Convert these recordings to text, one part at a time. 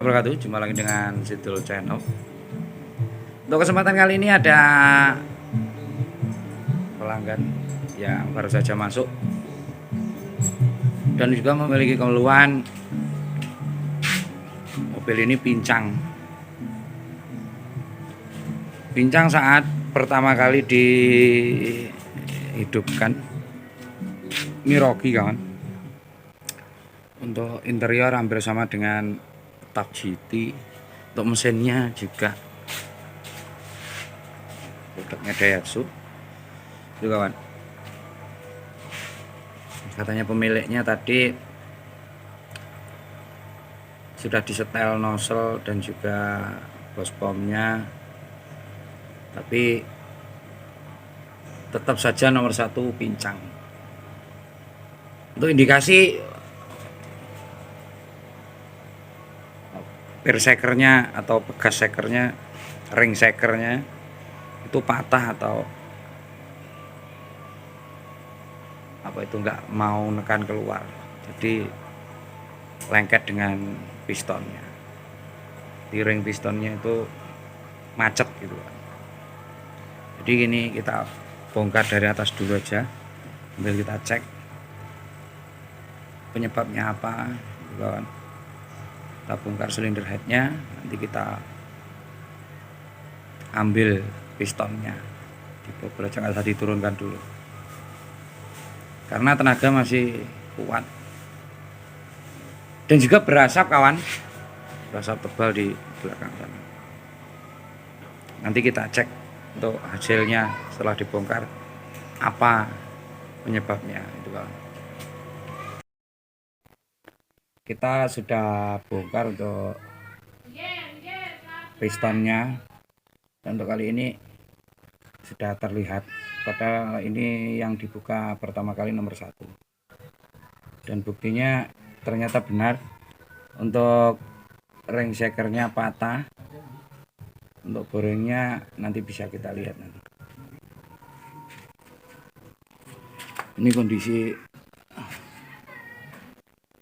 Wabarakatuh, jumpa lagi dengan Sidul Channel. Untuk kesempatan kali ini ada pelanggan yang baru saja masuk dan juga memiliki keluhan mobil ini pincang saat pertama kali dihidupkan. Miroki kawan. Untuk interior hampir sama dengan tak GT. Untuk mesinnya juga produknya Daihatsu itu kawan. Katanya pemiliknya tadi sudah disetel nozzle dan juga bos pomnya, tapi tetap saja nomor satu pincang. Untuk indikasi per sekernya atau bekas sekernya, ring sekernya itu patah atau apa itu nggak mau nekan keluar, jadi lengket dengan pistonnya. Di ring pistonnya itu macet gitu. Jadi gini, kita bongkar dari atas dulu aja sambil kita cek penyebabnya apa gitu kan. Kita bongkar silinder headnya, nanti kita ambil pistonnya, dibobol aja, nggak usah diturunkan dulu karena tenaga masih kuat dan juga berasap kawan, berasap tebal di belakang sana. Nanti kita cek untuk hasilnya setelah dibongkar apa penyebabnya itu kawan. Kita sudah bongkar untuk pistonnya dan untuk kali ini sudah terlihat, padahal ini yang dibuka pertama kali nomor satu, dan buktinya ternyata benar. Untuk ring shakernya patah, untuk boringnya nanti bisa kita lihat nanti. Ini kondisi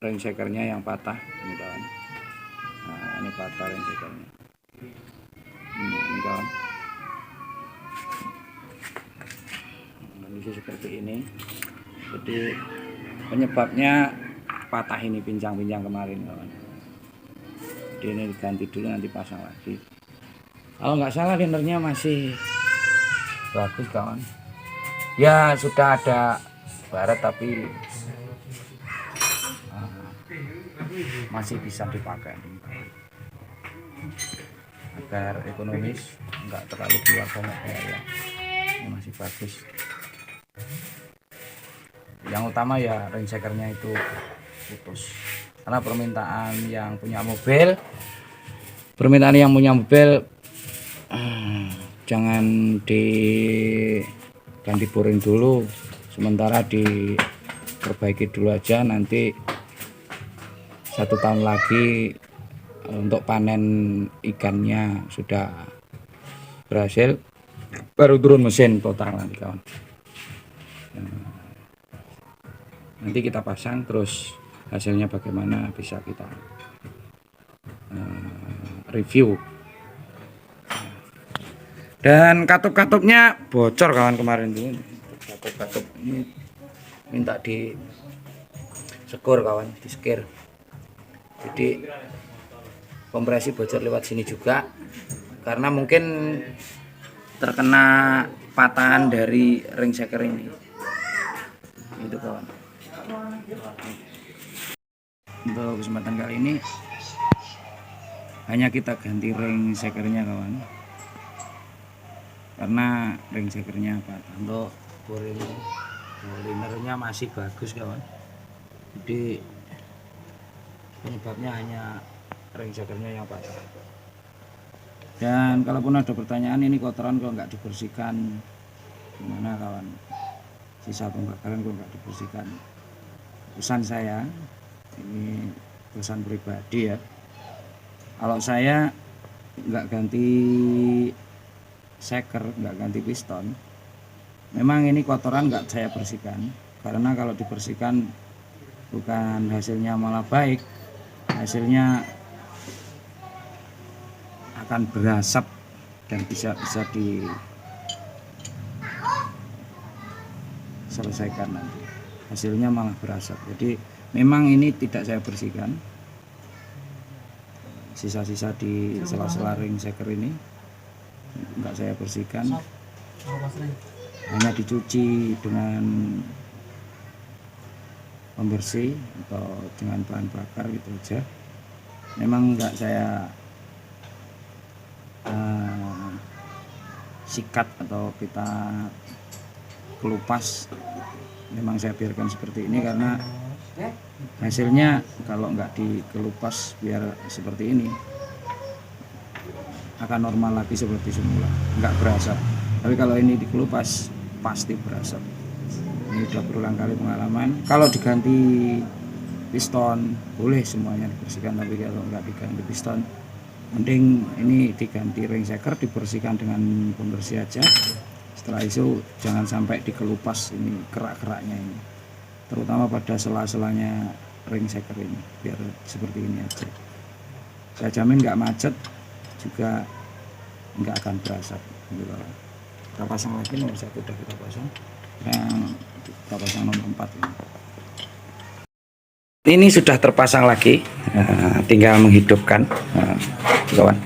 ring shakernya yang patah ini kawan. Nah, ini patah ring shakernya ini kawan. Kondisi seperti ini, jadi penyebabnya patah ini pincang-pincang kemarin kawan. Jadi ini diganti dulu, nanti pasang lagi. Kalau nggak salah linernya masih bagus kawan, ya sudah ada baret tapi masih bisa dipakai agar ekonomis, nggak terlalu keluar banyak biaya. Ini masih bagus. Yang utama ya ring shakernya itu putus, karena permintaan yang punya mobil jangan diganti boring dulu, sementara diperbaiki dulu aja, nanti 1 tahun lagi untuk panen ikannya sudah berhasil baru turun mesin total nanti kawan. Nanti kita pasang, terus hasilnya bagaimana bisa kita review. Dan katup-katupnya bocor kawan kemarin tuh. Katup-katup ini minta di sekor kawan, di sekir. Jadi kompresi bocor lewat sini juga, karena mungkin terkena patahan dari ring shaker ini. Itu kawan. Untuk kesempatan kali ini hanya kita ganti ring shakernya kawan, karena ring shakernya patah. Untuk linernya masih bagus kawan, jadi penyebabnya hanya ring shakernya yang patah. Dan kalaupun ada pertanyaan, ini kotoran kalau nggak dibersihkan gimana kawan, sisa pembakaran kalau nggak dibersihkan, pesan saya ini, pesan pribadi ya, kalau saya nggak ganti shaker, nggak ganti piston, memang ini kotoran nggak saya bersihkan, karena kalau dibersihkan bukan hasilnya malah baik, hasilnya akan berasap dan bisa diselesaikan nanti. Hasilnya malah berasap. Jadi memang ini tidak saya bersihkan. Sisa-sisa di sela-sela ring shaker ini enggak saya bersihkan, hanya dicuci dengan pembersih atau dengan bahan bakar gitu aja. Memang enggak saya sikat atau kita kelupas, memang saya biarkan seperti ini karena hasilnya kalau nggak dikelupas biar seperti ini akan normal lagi seperti semula, nggak berasap. Tapi kalau ini dikelupas pasti berasap. Ini udah berulang kali pengalaman. Kalau diganti piston boleh semuanya dibersihkan, tapi kalau nggak diganti piston mending ini diganti ring shaker, dibersihkan dengan pembersih aja. Setelah itu jangan sampai dikelupas ini kerak-keraknya ini, terutama pada sela-selanya ring shaker ini, biar seperti ini aja. Saya jamin nggak macet, juga nggak akan berasap gitu. Kita pasang lagi nomor 1 udah kita pasang, yang kita pasang nomor 4 ini sudah terpasang lagi, tinggal menghidupkan, kawan.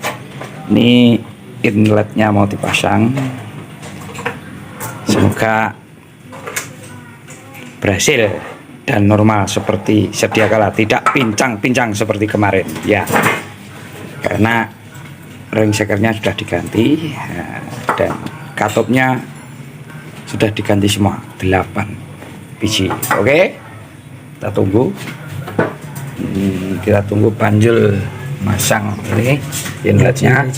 Ini inletnya mau dipasang, semoga berhasil dan normal seperti sedia kala, tidak pincang-pincang seperti kemarin ya, karena ring shakernya sudah diganti dan katupnya sudah diganti semua 8 biji. Oke, kita tunggu Panjul masang ini inletnya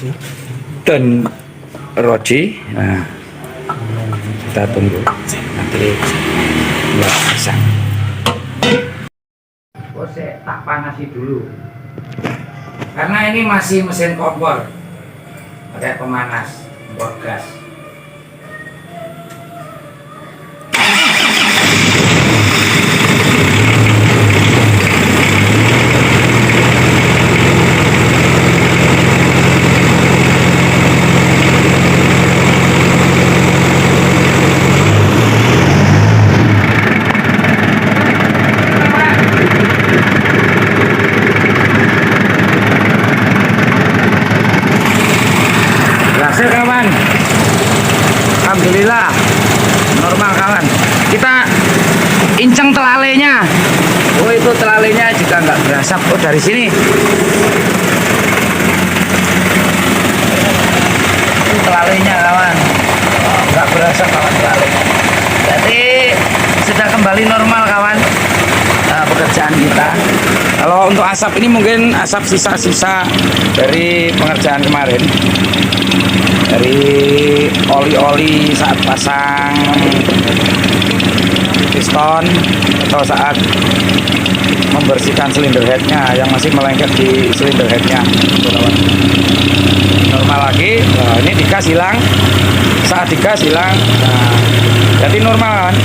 dan rodi. Nah, kita tunggu nanti buat pasang. Saya tak panasi dulu karena ini masih mesin kompor pakai pemanas kompor gas. Berhasil kawan, alhamdulillah normal kawan. Kita inceng telalenya. Oh, itu telalenya juga nggak berasap. Oh, dari sini ini telalenya kawan, nggak berasap kawan telalenya. Jadi sudah kembali normal kawan pekerjaan kita. Kalau untuk asap ini mungkin asap sisa-sisa dari pengerjaan kemarin, dari oli-oli saat pasang piston atau saat membersihkan silinder headnya yang masih melengket di silinder headnya. Normal lagi. Nah, ini digas hilang, saat digas hilang. Nah, jadi normal kan.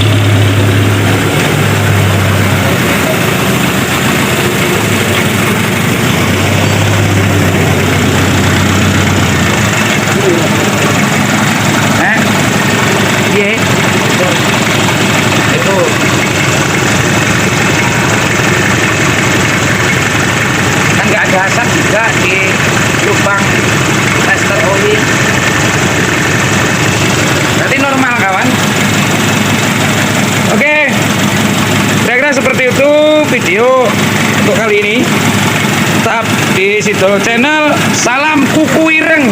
Itu kan nggak ada asap juga di lubang tester oli. Berarti normal kawan. Oke, kira-kira seperti itu video untuk kali ini. Tetap di Sidol Channel. Salam kuku ireng.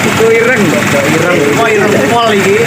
Kuku ireng. Kuku ireng pol iki.